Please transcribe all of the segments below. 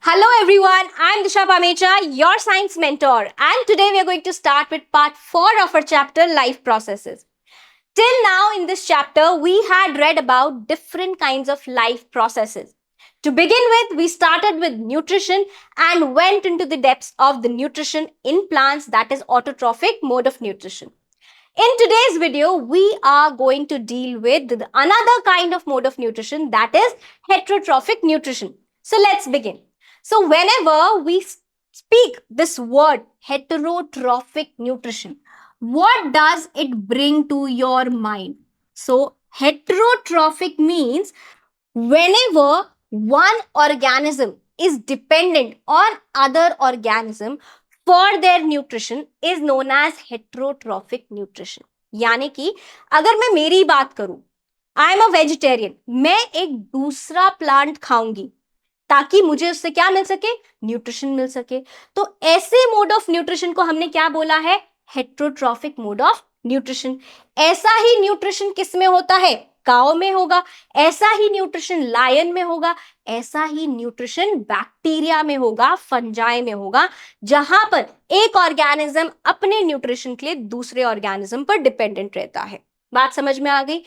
Hello everyone, I'm Disha Pamecha, your science mentor, and today we are going to start with part 4 of our chapter Life Processes. Till now in this chapter, we had read about different kinds of life processes. To begin with, we started with nutrition and went into the depths of the nutrition in plants, that is autotrophic mode of nutrition. In today's video, we are going to deal with another kind of mode of nutrition, that is heterotrophic nutrition. So let's begin. So whenever we speak this word heterotrophic nutrition, what does it bring to your mind? So heterotrophic means whenever one organism is dependent on other organism for their nutrition is known as heterotrophic nutrition. यानी कि अगर मैं मेरी बात करूं, I am a vegetarian, मैं एक दूसरा प्लांट खाऊंगी ताकि मुझे उससे क्या मिल सके, न्यूट्रिशन मिल सके। तो ऐसे मोड ऑफ न्यूट्रिशन को हमने क्या बोला है, हेट्रोट्रॉफिक मोड ऑफ न्यूट्रिशन। ऐसा ही न्यूट्रिशन किस में होता है, काऊ में होगा, ऐसा ही न्यूट्रिशन लायन में होगा, ऐसा ही न्यूट्रिशन बैक्टीरिया में होगा, फंजाई में होगा, जहां पर एक ऑर्गेनिज्म अपने न्यूट्रिशन के लिए दूसरे ऑर्गेनिज्म पर डिपेंडेंट रहता है। बात समझ में आ गई।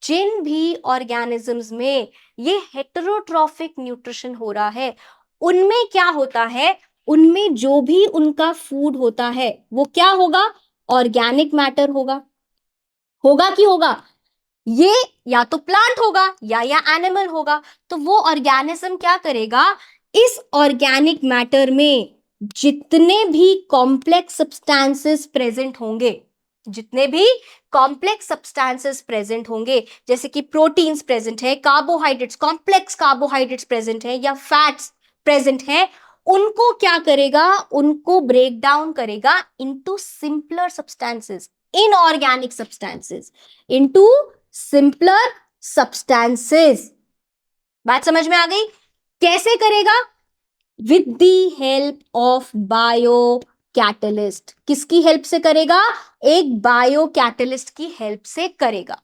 जिन भी ऑर्गेनिजम्स में ये हेटेरोट्रॉफिक न्यूट्रिशन हो रहा है, उनमें क्या होता है, उनमें जो भी उनका फूड होता है वो क्या होगा, ऑर्गेनिक मैटर होगा। होगा कि होगा, ये या तो प्लांट होगा या एनिमल होगा। तो वो ऑर्गेनिज्म क्या करेगा, इस ऑर्गेनिक मैटर में जितने भी कॉम्प्लेक्स सब्सटेंसेस प्रेजेंट होंगे, जितने भी कॉम्प्लेक्स सब्सटेंसेस प्रेजेंट होंगे, जैसे कि प्रोटीन्स प्रेजेंट है, कार्बोहाइड्रेट्स, कॉम्प्लेक्स कार्बोहाइड्रेट्स प्रेजेंट है या फैट्स प्रेजेंट है, उनको क्या करेगा, उनको ब्रेक डाउन करेगा into simpler substances, inorganic substances, into simpler substances. बात समझ में आ गई। कैसे करेगा, with the help of bio catalyst. किसकी हेल्प से करेगा, एक बायो कैटलिस्ट की हेल्प से करेगा।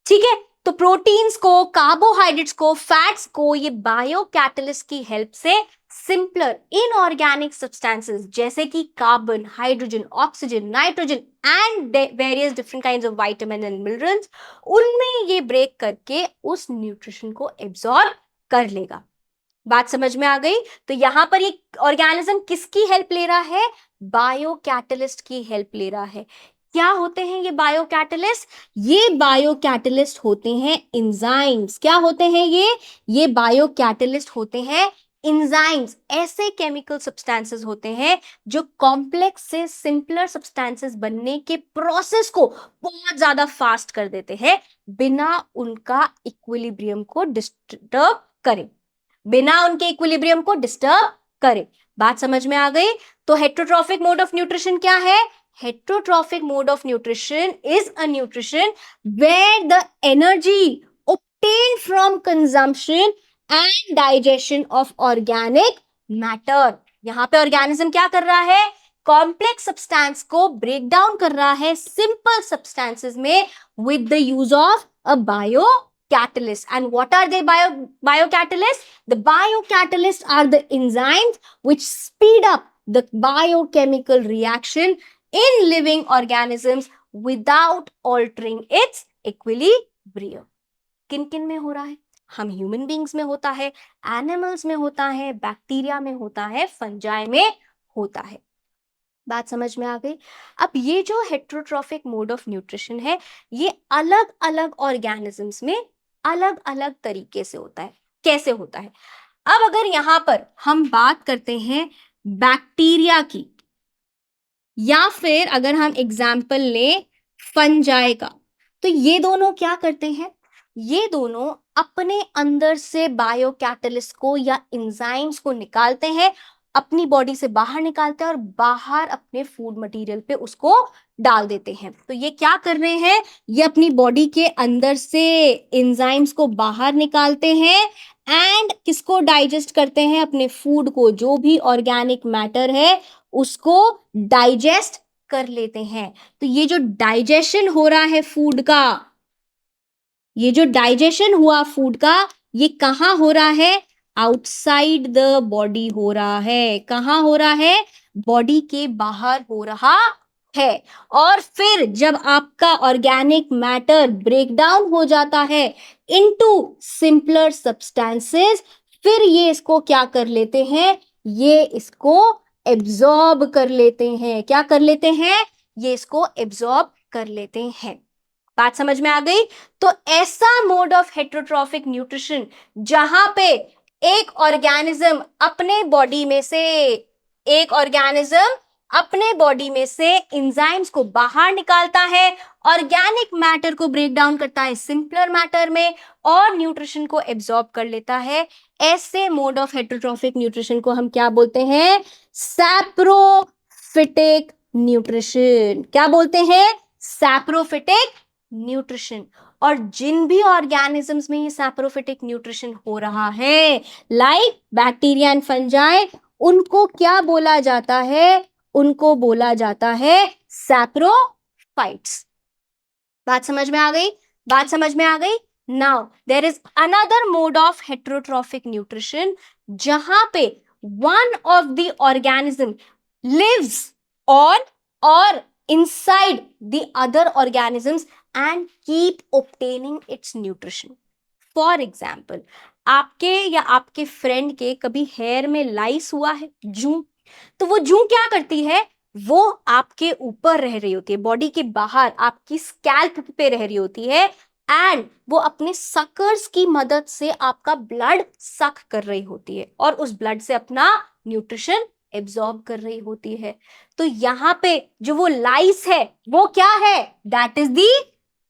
ठीक है, तो प्रोटीन्स को, कार्बोहाइड्रेट्स को, फैट्स को ये बायो कैटलिस्ट की हेल्प से सिंपलर इनऑर्गेनिक सब्सटेंसेस जैसे कि carbon, hydrogen, oxygen, nitrogen and various different kinds of vitamin and minerals, उनमें ये ब्रेक करके उस न्यूट्रिशन को एब्सॉर्ब कर लेगा। बात समझ में आ गई। तो यहां पर ये ऑर्गेनिज्म किसकी हेल्प ले रहा है, बायो कैटलिस्ट की हेल्प ले रहा है। क्या होते हैं ये बायो कैटलिस्ट, ये बायो कैटलिस्ट होते हैं एंजाइम्स। क्या होते हैं ये बायो कैटलिस्ट होते हैं एंजाइम्स। ऐसे केमिकल सब्सटेंसेस होते हैं जो कॉम्प्लेक्स से सिंपलर सब्सटेंसेस बनने के प्रोसेस को बहुत ज्यादा फास्ट कर देते हैं, बिना उनका इक्विलिब्रियम को डिस्टर्ब करे, बिना उनके इक्विलिब्रियम को डिस्टर्ब करे। बात समझ में आ गई। तो हेट्रोट्रॉफिक मोड ऑफ न्यूट्रिशन क्या है, heterotrophic mode of nutrition is a nutrition where the energy obtained from consumption and digestion of organic matter। यहां पे ऑर्गेनिज्म क्या कर रहा है, कॉम्प्लेक्स सब्सटेंस को ब्रेक डाउन कर रहा है सिंपल सब्सटेंसेस में with the use of a bio catalyst. And what are they, biocatalysts? The biocatalysts are the enzymes which speed up the biochemical reaction in living organisms without altering its equilibrium। किन किन में हो रहा है, हम human beings में होता है, एनिमल्स में होता है, बैक्टीरिया में होता है, फंजाई में होता है। बात समझ में आ गई। अब ये जो हेट्रोट्रॉफिक मोड ऑफ न्यूट्रिशन है, ये अलग अलग ऑर्गेनिजम्स में अलग अलग तरीके से होता है। कैसे होता है, अब अगर यहां पर हम बात करते हैं बैक्टीरिया की, या फिर अगर हम एग्जाम्पल लें फंजाई का, तो ये दोनों क्या करते हैं, ये दोनों अपने अंदर से बायो कैटलिस्ट को या एंजाइम्स को निकालते हैं, अपनी बॉडी से बाहर निकालते हैं और बाहर अपने फूड मटेरियल पे उसको डाल देते हैं। तो ये क्या कर रहे हैं, ये अपनी बॉडी के अंदर से एंजाइम्स को बाहर निकालते हैं एंड किसको डाइजेस्ट करते हैं, अपने फूड को, जो भी ऑर्गेनिक मैटर है उसको डाइजेस्ट कर लेते हैं। तो ये जो डाइजेशन हो रहा है फूड का, ये जो डाइजेशन हुआ फूड का, ये कहाँ हो रहा है, आउटसाइड द बॉडी हो रहा है। कहाँ हो रहा है? बॉडी के बाहर हो रहा है। और फिर जब आपका ऑर्गेनिक मैटर ब्रेक डाउन हो जाता है इनटू सिंपलर सब्सटेंसेस, फिर ये इसको क्या कर लेते हैं? ये इसको एब्जॉर्ब कर लेते हैं। क्या कर लेते हैं? ये इसको एब्जॉर्ब कर लेते हैं। बात समझ में आ गई? तो ऐसा मोड ऑफ हेटरोट्रॉफिक न्यूट्रिशन जहां पे एक ऑर्गेनिज्म अपने बॉडी में से एंजाइम्स को बाहर निकालता है, ऑर्गेनिक मैटर को ब्रेक डाउन करता है सिंपलर मैटर में और न्यूट्रिशन को एब्जॉर्ब कर लेता है। ऐसे मोड ऑफ हेटरोट्रॉफिक न्यूट्रिशन को हम क्या बोलते हैं? Saprophytic nutrition. क्या बोलते हैं? Saprophytic nutrition. और जिन भी ऑर्गेनिजम्स में ये सैप्रोफिटिक न्यूट्रिशन हो रहा है, लाइक बैक्टीरिया एंड फंजाई, उनको क्या बोला जाता है? उनको बोला जाता है सैप्रोफाइट्स। बात समझ में आ गई? बात समझ में आ गई? Now there is another mode of heterotrophic nutrition जहां पे one of the organism lives on or inside the other organisms and keep obtaining its nutrition. For example, आपके या आपके फ्रेंड के कभी हेयर में लाइस हुआ है, जूं, तो वो जूं क्या करती है? वो आपके ऊपर रह रही होती है, बॉडी के बाहर आपकी स्कैल्प पे रह रही होती है एंड वो अपने सकर्स की मदद से आपका ब्लड सक कर रही होती है और उस ब्लड से अपना न्यूट्रिशन एब्जॉर्ब कर रही होती है। तो यहां पे जो वो लाइस है वो क्या है? That is the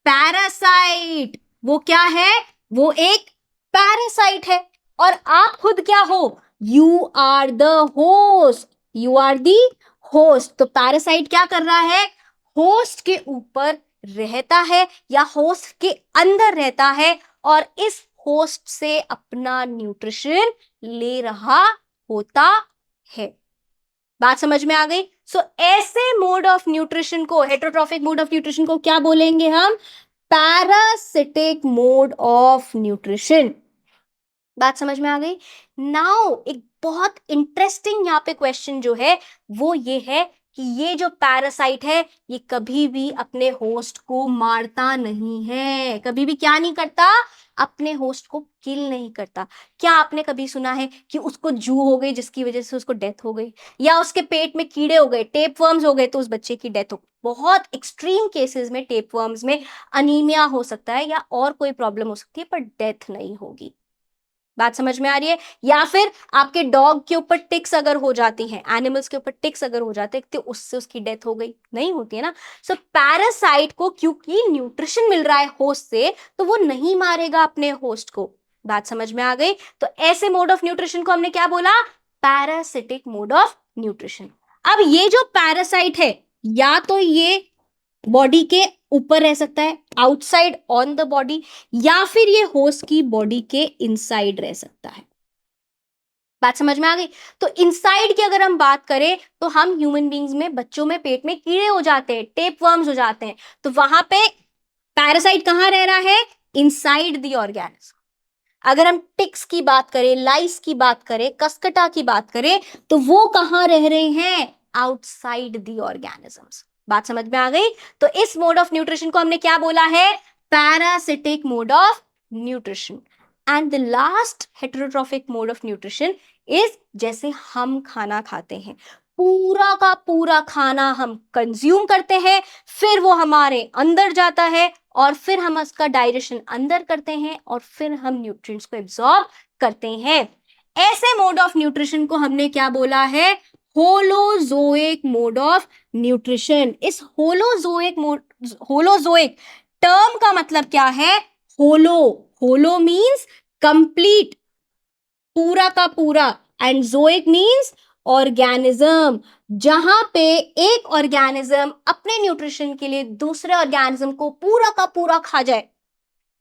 parasite. वो क्या है? वो एक पैरासाइट है। और आप खुद क्या हो? You are the host. You are the host. तो पैरासाइट क्या कर रहा है? होस्ट के ऊपर रहता है या होस्ट के अंदर रहता है और इस होस्ट से अपना न्यूट्रिशन ले रहा होता है। बात समझ में आ गई? सो ऐसे मोड ऑफ न्यूट्रिशन को, हेटरोट्रॉफिक मोड ऑफ न्यूट्रिशन को क्या बोलेंगे हम? Parasitic mode of nutrition. बात समझ में आ गई? नाउ एक बहुत इंटरेस्टिंग यहाँ पे क्वेश्चन जो है वो ये है कि ये जो पैरासाइट है ये कभी भी अपने होस्ट को मारता नहीं है। कभी भी क्या नहीं करता? अपने होस्ट को किल नहीं करता। क्या आपने कभी सुना है कि उसको जू हो गई जिसकी वजह से उसको डेथ हो गई, या उसके पेट में कीड़े हो गए, टेपवर्म्स हो गए तो उस बच्चे की डेथ हो गई? बहुत एक्सट्रीम केसेस में टेपवर्म्स में अनीमिया हो सकता है या और कोई प्रॉब्लम हो सकती है पर डेथ नहीं होगी। बात समझ में आ रही है? या फिर आपके डॉग के ऊपर टिक्स अगर हो जाती हैं, एनिमल्स के ऊपर टिक्स अगर हो जाते हैं तो उससे उसकी डेथ हो गई? नहीं होती है ना। सो पैरासाइट को क्योंकि न्यूट्रिशन मिल रहा है होस्ट से तो वो नहीं मारेगा अपने होस्ट को। बात समझ में आ गई? तो ऐसे मोड ऑफ न्यूट्रिशन को हमने क्या बोला? Parasitic mode of nutrition. अब ये जो पैरासाइट है या तो ये बॉडी के ऊपर रह सकता है, आउटसाइड ऑन द बॉडी, या फिर ये होस्ट की बॉडी के इनसाइड रह सकता है। बात समझ में आ गई? तो इनसाइड की अगर हम बात करें तो हम ह्यूमन बींग्स में, बच्चों में पेट में कीड़े हो जाते हैं, टेपवर्म्स हो जाते हैं, तो वहां पे पैरासाइट कहां रह रहा है? Inside the organism. अगर हम टिक्स की बात करें, लाइस की बात करें, कस्कटा की बात करें तो वो कहां रह रहे हैं? Outside the organisms. बात समझ में आ गई? तो इस मोड ऑफ न्यूट्रिशन को हमने क्या बोला है? Parasitic mode of nutrition. And the last heterotrophic mode of nutrition is जैसे हम खाना खाते हैं, पूरा का पूरा खाना हम कंज्यूम करते हैं, फिर वो हमारे अंदर जाता है और फिर हम उसका डाइजेशन अंदर करते हैं और फिर हम न्यूट्रिएंट्स को एब्जॉर्ब करते हैं। ऐसे मोड ऑफ न्यूट्रिशन को हमने क्या बोला है? Holozoic mode of nutrition. इस होलोजोइक टर्म का मतलब क्या है? होलो मीन्स कंप्लीट, पूरा का पूरा, एंड जोइक मीन्स ऑर्गेनिज्म। जहां पे एक ऑर्गेनिज्म अपने न्यूट्रिशन के लिए दूसरे ऑर्गेनिज्म को पूरा का पूरा खा जाए,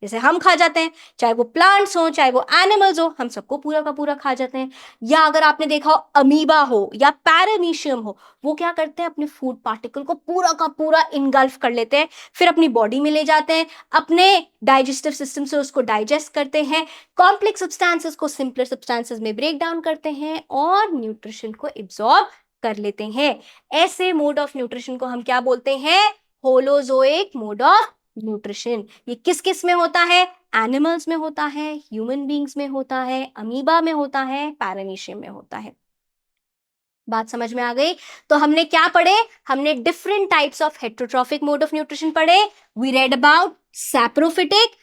जैसे हम खा जाते हैं, चाहे वो प्लांट्स हो चाहे वो एनिमल्स हो, हम सबको पूरा का पूरा खा जाते हैं। या अगर आपने देखा हो अमीबा हो या पैरामीशियम हो, वो क्या करते हैं, अपने फूड पार्टिकल को पूरा का पूरा इनगल्फ कर लेते हैं, फिर अपनी बॉडी में ले जाते हैं, अपने डाइजेस्टिव सिस्टम से उसको डाइजेस्ट करते हैं, कॉम्प्लेक्स सब्सटेंसेस को सिंपलर सब्सटेंसेस में ब्रेक डाउन करते हैं और न्यूट्रिशन को एब्जॉर्ब कर लेते हैं। ऐसे मोड ऑफ न्यूट्रिशन को हम क्या बोलते हैं, होलोजोइक मोड ऑफ न्यूट्रिशन। ये किस किस में होता है, एनिमल्स में होता है, ह्यूमन बींग्स में होता है, अमीबा में होता है, पैरामीशियम में होता है। बात समझ में आ गई? तो हमने क्या पढ़े, हमने different types of heterotrophic mode of nutrition पढ़े। We read about saprophytic,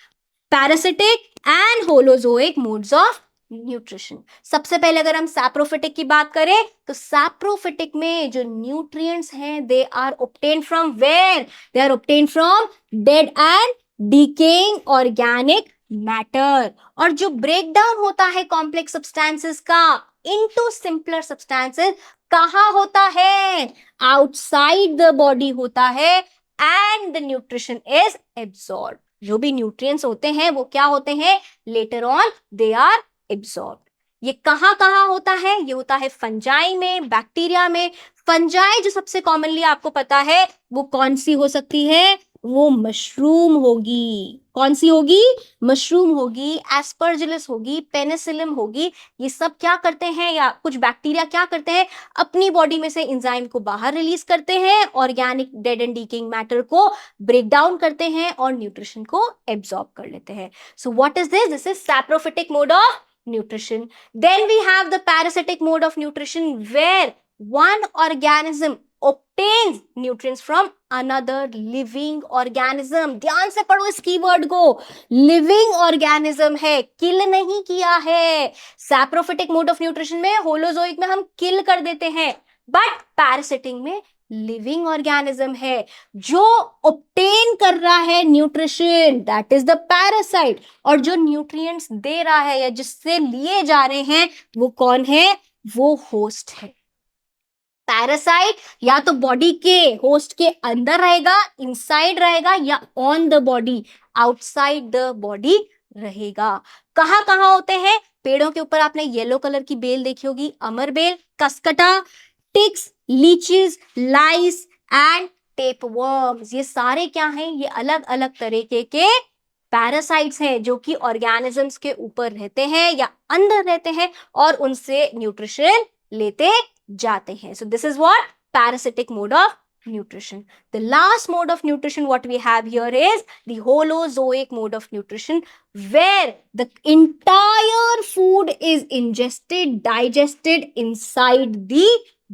parasitic and holozoic modes of nutrition. सबसे पहले अगर हम सैप्रोफिटिक की बात करें तो सैप्रोफिटिक में जो न्यूट्रिएंट्स हैं they are obtained from where, they are obtained from dead and decaying organic matter. और जो ब्रेक डाउन होता है कॉम्प्लेक्स सब्सटेंसेस का इनटू सिंपलर सब्सटेंसेस कहां होता है, आउटसाइड द बॉडी होता है and the nutrition is absorb. जो भी न्यूट्रिएंट्स होते हैं वो क्या होते हैं, later on they are absorb. ये कहां कहां होता है, ये होता है फंजाई में, बैक्टीरिया में। फंजाई जो सबसे कॉमनली आपको पता है वो कौन सी हो सकती है, वो मशरूम होगी। कौन सी होगी, मशरूम होगी, एस्परजिलस होगी, पेनिसिलियम होगी। ये सब क्या करते हैं, या कुछ बैक्टीरिया क्या करते हैं, अपनी बॉडी में से एंजाइम को बाहर रिलीज करते हैं, organic dead and decaying matter को ब्रेक डाउन करते हैं और न्यूट्रिशन को एब्सॉर्ब कर लेते हैं। So what is this, this is saprophytic mode of nutrition. Then we have the parasitic mode of nutrition where one organism obtains nutrients from another living organism. ध्यान से पढ़ो इस कीवर्ड को, लिविंग ऑर्गेनिज्म है, किल नहीं किया है। सैप्रोफिटिक मोड ऑफ न्यूट्रिशन में, होलोजोइक में हम किल कर देते हैं, बट पैरासिटिक में लिविंग ऑर्गेनिज्म है जो ऑब्टेन कर रहा है nutrition, that is the parasite. और जो न्यूट्रिएंट्स दे रहा है या जिससे लिए जा रहे हैं वो कौन है, वो होस्ट है। पैरासाइट या तो बॉडी के होस्ट के अंदर रहेगा, इनसाइड रहेगा, या on the body, outside the body रहेगा। कहां कहां होते हैं, पेड़ों के ऊपर आपने येलो कलर की बेल देखी होगी, अमर बेल, cuscuta, ticks, leeches, lice and tapeworms. ये सारे क्या हैं, ये अलग अलग तरीके के पैरासाइट्स हैं जो कि ऑर्गेनिजम्स के ऊपर रहते हैं या अंदर रहते हैं और उनसे न्यूट्रिशन लेते जाते हैं। सो this is what parasitic mode of nutrition. The last mode of nutrition what we have here is the holozoic mode of nutrition where the entire food is ingested, digested inside the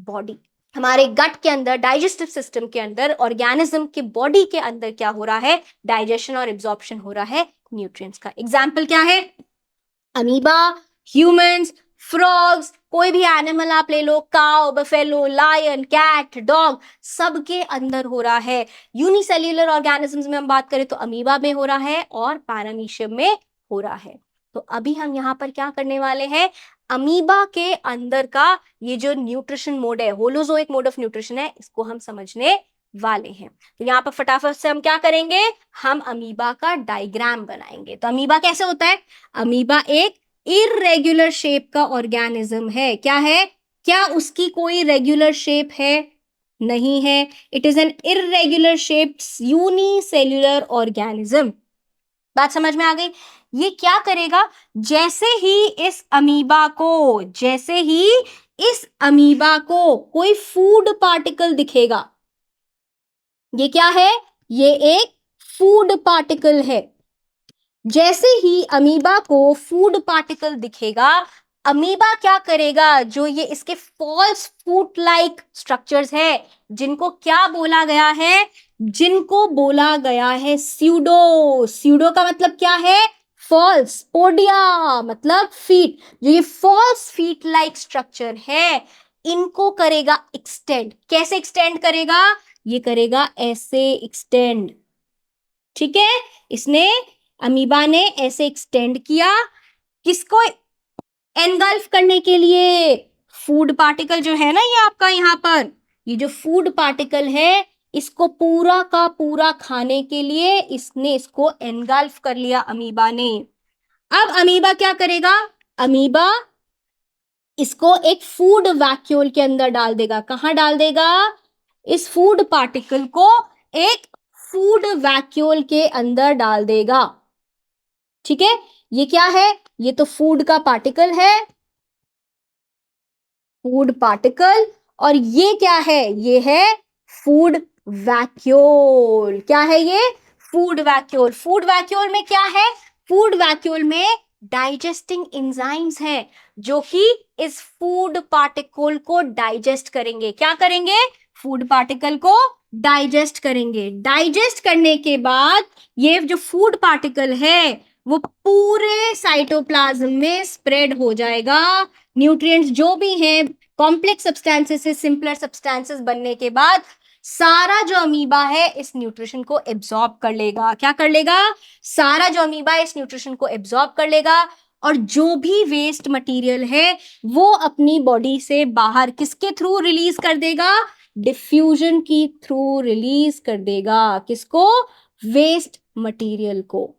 body. हमारे गट के अंदर, digestive system के अंदर, organism के body के अंदर क्या हो रहा है, डाइजेशन और एब्जॉर्प्शन हो रहा है न्यूट्रिएंट्स का। एग्जाम्पल क्या है, अमीबा, ह्यूमंस, फ्रॉग्स, कोई भी एनिमल आप ले लो, cow, buffalo, lion, cat, dog, सबके अंदर हो रहा है। यूनिसेल्युलर ऑर्गेनिजम्स में हम बात करें तो अमीबा में हो रहा है और पैरामीशियम में हो रहा है। तो अभी हम यहाँ पर क्या करने वाले हैं, अमीबा के अंदर का ये जो न्यूट्रिशन मोड है, होलोजोइक मोड ऑफ न्यूट्रिशन है, इसको हम समझने वाले हैं। तो यहाँ पर फटाफट से हम क्या करेंगे, हम अमीबा का डायग्राम बनाएंगे। तो अमीबा कैसे होता है, अमीबा एक इरेगुलर शेप का ऑर्गेनिज्म है। क्या है, क्या उसकी कोई रेगुलर शेप है, नहीं है। It is an irregular shaped unicellular organism. बात समझ में आ गई। ये क्या करेगा, जैसे ही इस अमीबा को कोई फूड पार्टिकल दिखेगा, ये क्या है, ये एक फूड पार्टिकल है। जैसे ही अमीबा को फूड पार्टिकल दिखेगा, अमीबा क्या करेगा, जो ये इसके फॉल्स फूट लाइक स्ट्रक्चर्स है, जिनको क्या बोला गया है, जिनको बोला गया है स्यूडो। स्यूडो का मतलब क्या है, फॉल्स, पोडिया मतलब फीट। जो ये फॉल्स फीट लाइक स्ट्रक्चर है, इनको करेगा एक्सटेंड। कैसे एक्सटेंड करेगा, ये करेगा ऐसे एक्सटेंड। ठीक है, इसने, अमीबा ने ऐसे एक्सटेंड किया, किसको एनगल्फ करने के लिए, फूड पार्टिकल जो है ना, ये आपका यहाँ पर ये जो फूड पार्टिकल है, इसको पूरा का पूरा खाने के लिए इसने इसको एनगल्फ कर लिया अमीबा ने। अब अमीबा क्या करेगा? अमीबा इसको एक फूड वैक्यूल के अंदर डाल देगा। कहां डाल देगा? इस फूड पार्टिकल को एक फूड वैक्यूल के अंदर डाल देगा। ठीक है, ये क्या है? ये तो फूड का पार्टिकल है, फूड पार्टिकल। और ये क्या है? ये है फूड वैक्यूल। क्या है ये? Food vacuole. फूड वैक्यूल में क्या है? फूड वैक्यूल में डाइजेस्टिंग एंजाइम्स हैं जो कि इस फूड पार्टिकल को डाइजेस्ट करेंगे। क्या करेंगे? फूड पार्टिकल को डाइजेस्ट करेंगे। डाइजेस्ट करने के बाद ये जो फूड पार्टिकल है वो पूरे साइटोप्लाज्म में स्प्रेड हो जाएगा। न्यूट्रिएंट्स जो भी हैं, कॉम्प्लेक्स सब्सटेंसेस से सिंपलर सब्सटेंसेस बनने के बाद सारा जो अमीबा है इस न्यूट्रिशन को एब्जॉर्ब कर लेगा। क्या कर लेगा? सारा जो अमीबा इस न्यूट्रिशन को एब्जॉर्ब कर लेगा और जो भी वेस्ट मटेरियल है वो अपनी बॉडी से बाहर किसके थ्रू रिलीज कर देगा? डिफ्यूजन की थ्रू रिलीज कर देगा। किसको? वेस्ट मटेरियल को।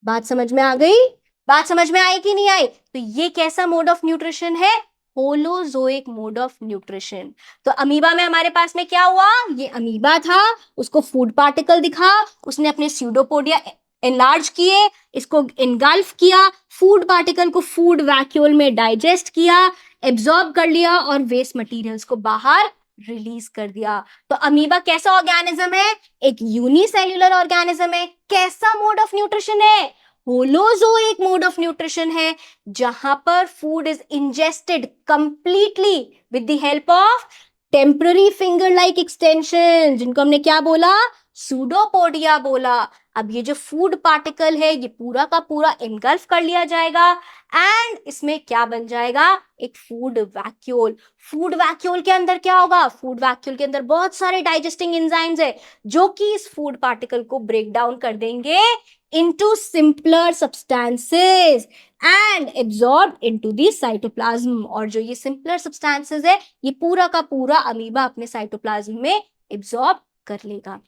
बात समझ में आ गई? बात समझ में आई कि नहीं आई? तो ये कैसा मोड ऑफ न्यूट्रिशन है? Holozoic mode of nutrition. तो अमीबा में हमारे पास में क्या हुआ? ये अमीबा था, उसको फूड पार्टिकल दिखा, उसने अपने स्यूडोपोडिया एनलार्ज किए, इसको इनगल्फ किया, फूड पार्टिकल को फूड वैक्यूल में डाइजेस्ट किया, एब्जॉर्ब कर लिया और वेस्ट मटेरियल्स को बाहर रिलीज कर दिया। तो अमीबा कैसा ऑर्गेनिज्म है? एक यूनिसेल्युलर ऑर्गेनिज्म है। कैसा मोड ऑफ न्यूट्रिशन है? होलोजोइक मोड ऑफ न्यूट्रिशन है, जहां पर food is ingested completely with the help of temporary finger like extension, जिनको हमने क्या बोला? सूडोपोडिया बोला। अब ये जो फूड पार्टिकल है ये पूरा का पूरा एनगल्फ कर लिया जाएगा एंड इसमें क्या बन जाएगा? एक फूड वैक्यूल। फूड वैक्यूल के अंदर क्या होगा? फूड वैक्यूल के अंदर बहुत सारे डाइजेस्टिंग एंजाइम्स है जो कि इस फूड पार्टिकल को ब्रेक डाउन कर देंगे into simpler substances and absorbed into the cytoplasm। और जो ये simpler substances है ये पूरा का पूरा अमीबा अपने साइटोप्लाज्म में एब्जॉर्ब कर लेगा।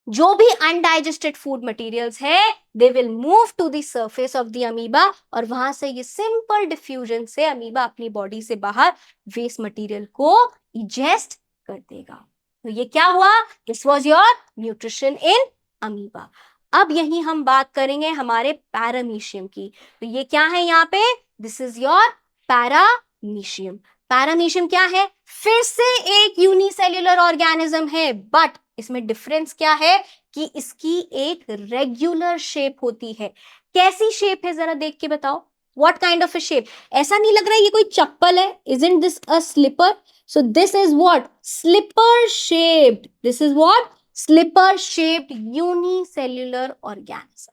जो भी अनडाइजेस्टेड फूड मटेरियल्स है they will move to the surface of the amoeba और वहां से ये सिंपल डिफ्यूजन से अमीबा अपनी बॉडी से बाहर वेस्ट मटेरियल को इजेस्ट कर देगा। तो ये क्या हुआ? This was your nutrition in amoeba. अब यही हम बात करेंगे हमारे पैरामीशियम की। तो ये क्या है यहाँ पे? This is your paramecium. Paramecium क्या है? फिर से एक यूनिसेल्युलर ऑर्गेनिज्म है, बट इसमें डिफरेंस क्या है कि इसकी एक रेगुलर शेप होती है। कैसी शेप है जरा देख के बताओ? What kind of a shape? ऐसा नहीं लग रहा है ये कोई चप्पल है? Isn't this a slipper? So this is what? Slipper shaped. This is what? Slipper shaped unicellular organism.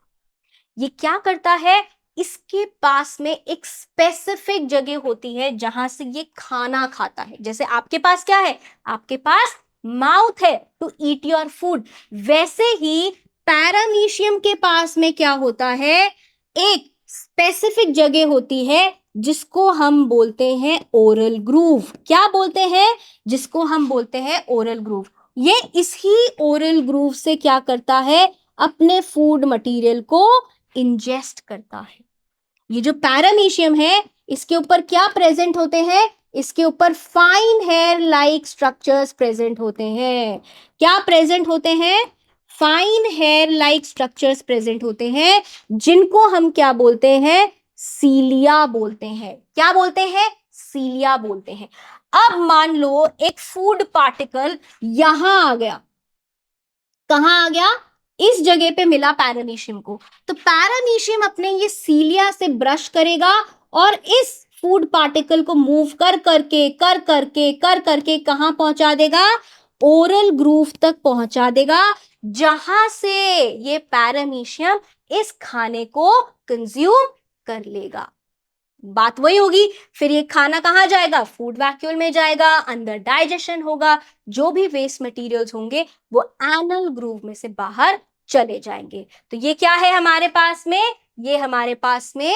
ये क्या करता है? इसके पास में एक स्पेसिफिक जगह होती है जहां से ये खाना खाता है। जैसे आपके पास क्या है? आपके पास माउथ है टू ईट योर फूड। वैसे ही पैरामीशियम के पास में क्या होता है? एक स्पेसिफिक जगह होती है जिसको हम बोलते हैं ओरल ग्रूव। क्या बोलते हैं? जिसको हम बोलते हैं ओरल ग्रूव। ये इसी ओरल ग्रूव से क्या करता है? अपने फूड मटेरियल को इंजेस्ट करता है। ये जो पैरामीशियम है इसके ऊपर क्या प्रेजेंट होते हैं? इसके ऊपर fine hair like structures present होते हैं। क्या प्रेजेंट होते हैं? Fine hair like structures present होते हैं जिनको हम क्या बोलते हैं? सीलिया बोलते हैं। क्या बोलते हैं? सीलिया बोलते हैं। अब मान लो एक फूड पार्टिकल यहां आ गया। कहां आ गया? इस जगह पे मिला पैरामीशियम को। तो पैरामीशियम अपने ये सीलिया से ब्रश करेगा और इस फूड पार्टिकल को मूव कर करके कहां पहुंचा देगा? ओरल ग्रूव तक पहुंचा देगा, जहां से ये पैरामीशियम इस खाने को कंज्यूम कर लेगा। बात वही होगी। फिर ये खाना कहाँ जाएगा? फूड वैक्यूल में जाएगा, अंदर डाइजेशन होगा, जो भी वेस्ट मटेरियल्स होंगे वो एनल ग्रूव में से बाहर चले जाएंगे। तो ये क्या है हमारे पास में? ये हमारे पास में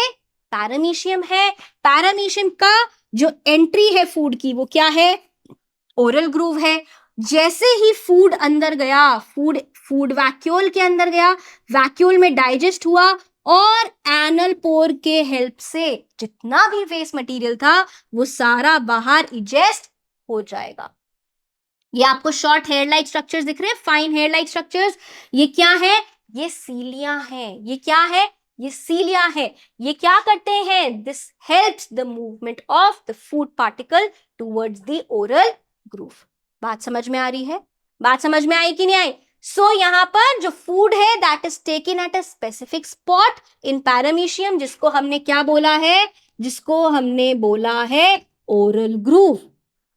पैरामीशियम है। पैरामीशियम का जो एंट्री है फूड की वो क्या है? ओरल ग्रूव है। जैसे ही फूड अंदर गया, फूड वैक्यूल के अंदर गया, वैक्यूल में डाइजेस्ट हुआ और एनल पोर के हेल्प से जितना भी वेस्ट मटेरियल था वो सारा बाहर इजेस्ट हो जाएगा। ये आपको शॉर्ट हेयर लाइक स्ट्रक्चर्स दिख रहे हैं, फाइन हेयर लाइक स्ट्रक्चर्स। ये क्या है? ये सीलिया है। ये क्या है? ये सीलिया है। ये क्या करते हैं? This helps the movement of the food particle towards the oral groove. बात समझ में आ रही है? बात समझ में आई कि नहीं आई? सो यहाँ पर जो फूड है that is taken at a specific spot in paramecium, जिसको हमने क्या बोला है? जिसको हमने बोला है ओरल ग्रूव।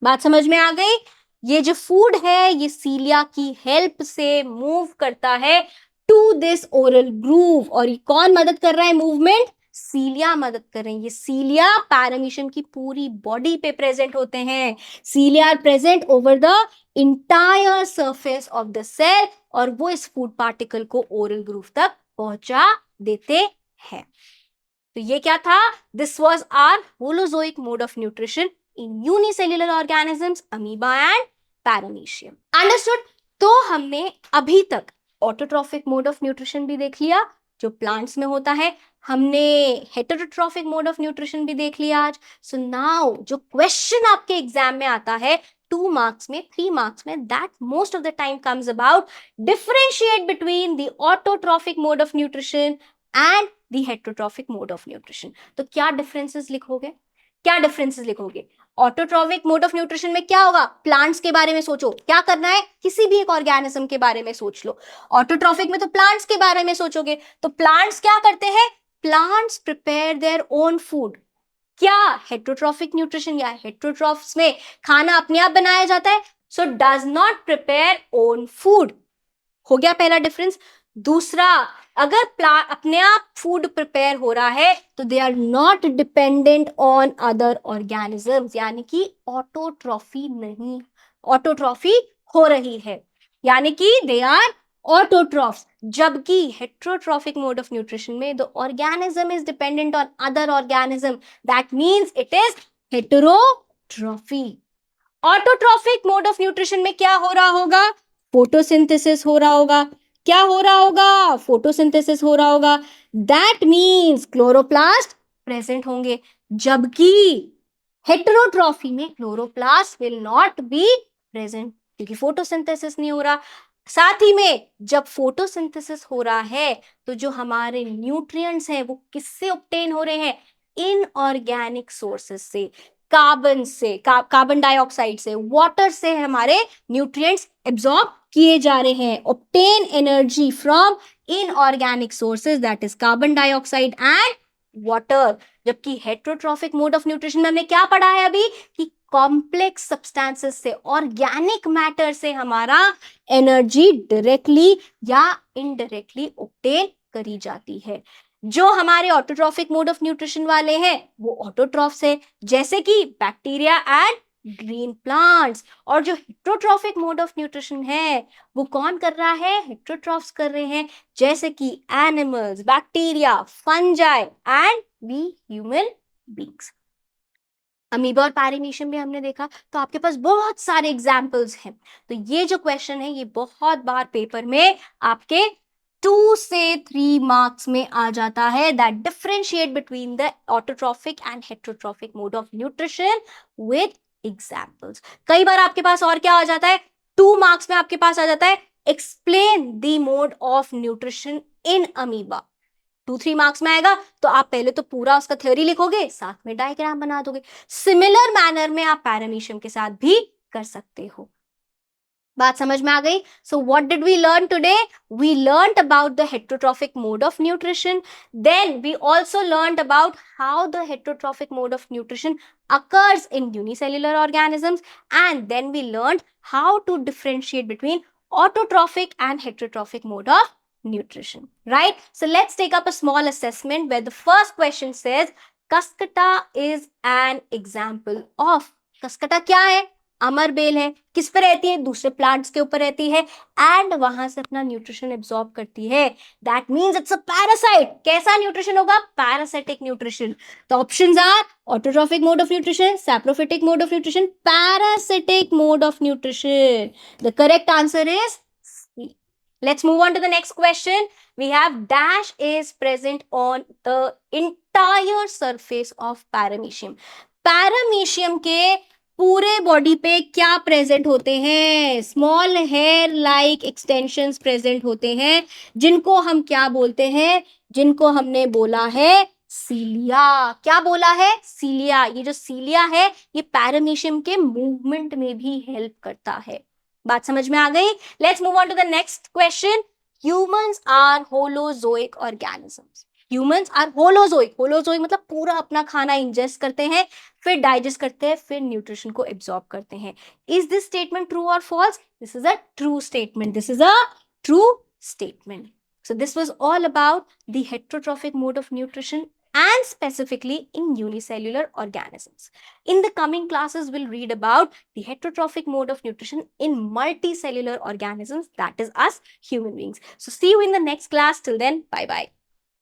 बात समझ में आ गई? ये जो फूड है ये सीलिया की हेल्प से मूव करता है टू दिस ओरल ग्रूव। और ये कौन मदद कर रहा है मूवमेंट? सीलिया मदद कर रहे हैं। ये सीलिया पैरामीशियम की पूरी बॉडी पे प्रेजेंट होते हैं। Cilia are present over the entire surface of the cell और वो इस फूड पार्टिकल को ओरल ग्रूव तक पहुंचा देते हैं। तो ये क्या था? This was our holozoic mode of nutrition in unicellular organisms, amoeba and paramecium. Understood? तो हमने अभी तक ऑटोट्रॉफिक मोड ऑफ न्यूट्रिशन भी देख लिया जो प्लांट्स में होता है, हमने हेटेरोट्रॉफिक मोड ऑफ न्यूट्रिशन भी देख लिया आज। सो नाउ जो क्वेश्चन आपके एग्जाम में आता है 2 मार्क्स में, 3 मार्क्स में, that most of the time comes about differentiate between the autotrophic mode of nutrition and the heterotrophic mode of nutrition. तो क्या डिफरेंसेस लिखोगे? क्या डिफरेंसेस लिखोगे? ऑटोट्रॉफिक मोड ऑफ न्यूट्रिशन में क्या होगा? प्लांट्स के बारे में सोचो। क्या करना है? किसी भी एक ऑर्गेनिज्म के बारे में सोच लो। ऑटोट्रॉफिक में तो प्लांट्स के बारे में सोचोगे। तो प्लांट्स क्या करते हैं? Plants prepare their own food. क्या हेटेरोट्रॉफिक न्यूट्रिशन या हेटेरोट्रॉफ्स में खाना अपने आप बनाया जाता है? So does not prepare own food. हो गया पहला डिफरेंस। दूसरा, अगर प्लांट अपने आप फूड प्रिपेयर हो रहा है तो they are not dependent on other organisms, यानी कि ऑटोट्रॉफी नहीं, ऑटोट्रॉफी हो रही है, यानी कि दे आर ऑटोट्रॉफ्स। जबकि हेटेरोट्रॉफिक मोड ऑफ न्यूट्रिशन में the organism is dependent on other organism, that means it is heterotrophy. Autotrophic mode of nutrition में क्या हो रहा होगा? फोटोसिंथेसिस हो रहा होगा। क्या हो रहा होगा? फोटोसिंथेसिस हो रहा होगा। दैट मीन्स क्लोरोप्लास्ट प्रेजेंट होंगे, जबकि हेटेरोट्रॉफी में chloroplast will not be present क्योंकि फोटोसिंथेसिस नहीं हो रहा। साथ ही में जब फोटोसिंथेसिस हो रहा है तो जो हमारे न्यूट्रिएंट्स हैं वो किससे ऑब्टेन हो रहे हैं? इनऑर्गेनिक सोर्सेस से, कार्बन से, कार्बन डाइऑक्साइड से, वाटर से हमारे न्यूट्रिएंट्स एब्जॉर्ब किए जा रहे हैं। Obtain energy from inorganic sources, that is carbon dioxide and water. जबकि हेटेरोट्रॉफिक मोड ऑफ न्यूट्रिशन में हमने क्या पढ़ा है अभी कि कॉम्प्लेक्स सब्सटेंसेस से, ऑर्गेनिक मैटर से हमारा एनर्जी डायरेक्टली या इनडायरेक्टली ऑब्टेन करी जाती है। जो हमारे ऑटोट्रॉफिक मोड ऑफ न्यूट्रिशन वाले हैं वो ऑटोट्रॉफ्स है, जैसे कि बैक्टीरिया एंड ग्रीन प्लांट्स। और जो हेटेरोट्रॉफिक मोड ऑफ न्यूट्रिशन है वो कौन कर रहा है? हेटेरोट्रॉफ्स कर रहे हैं, जैसे कि animals, bacteria, fungi and we human beings. Amoeba और पैरामीशियम भी हमने देखा, तो आपके पास बहुत सारे एग्जाम्पल्स हैं। तो ये जो क्वेश्चन है ये बहुत बार पेपर में आपके 2 से 3 मार्क्स में आ जाता है, that differentiate between the autotrophic and heterotrophic mode of nutrition with examples. कई बार आपके पास और क्या आ जाता है? 2 मार्क्स में आपके पास आ जाता है explain the mode of nutrition in amoeba. 2-3 marks में आएगा तो आप पहले तो पूरा उसका थ्योरी लिखोगे, साथ में डायग्राम बना दोगे। सिमिलर मैनर में आप पैरामीशियम के साथ भी कर सकते हो। बात समझ में आ गई? So what did we learn today? We learned about the heterotrophic mode of nutrition, then we also learned about how the heterotrophic mode of nutrition occurs in unicellular organisms, and then we learned how to differentiate between autotrophic and heterotrophic mode of nutrition, right? So let's take up a small assessment where the first question says Cuscuta is an example of। Cuscuta क्या है? अमर bell है, किस पे रहती है? दूसरे plants के ऊपर रहती है एंड वहां से अपना न्यूट्रिशन एब्जॉर्ब करती है. That means it's a parasite. कैसा न्यूट्रिशन होगा? Parasitic nutrition. The options are autotrophic mode of nutrition, saprophytic mode of nutrition, parasitic mode of nutrition. The correct answer is C. Let's move on to the next question. We have dash is present on the entire surface of paramecium. Paramecium के पूरे body पे क्या present होते हैं? Small hair like extensions present होते हैं, जिनको हम क्या बोलते हैं? जिनको हमने बोला है सीलिया. क्या बोला है? सीलिया. ये जो सीलिया है ये पैरामीशियम के मूवमेंट में भी हेल्प करता है. बात समझ में आ गई? Let's move on to the next question. Humans are holozoic organisms. Humans are holozoic. Holozoic मतलब पूरा अपना खाना इंजेस्ट करते हैं, फिर डाइजेस्ट करते हैं, फिर न्यूट्रिशन को एब्जॉर्ब करते हैं. Is this statement true or false? This is a true statement. This is a true statement. So this was all about the heterotrophic mode of nutrition and specifically in unicellular organisms. In the coming classes, we'll read about the heterotrophic mode of nutrition in multicellular organisms, that is us human beings. So see you in the next class. Till then, bye bye.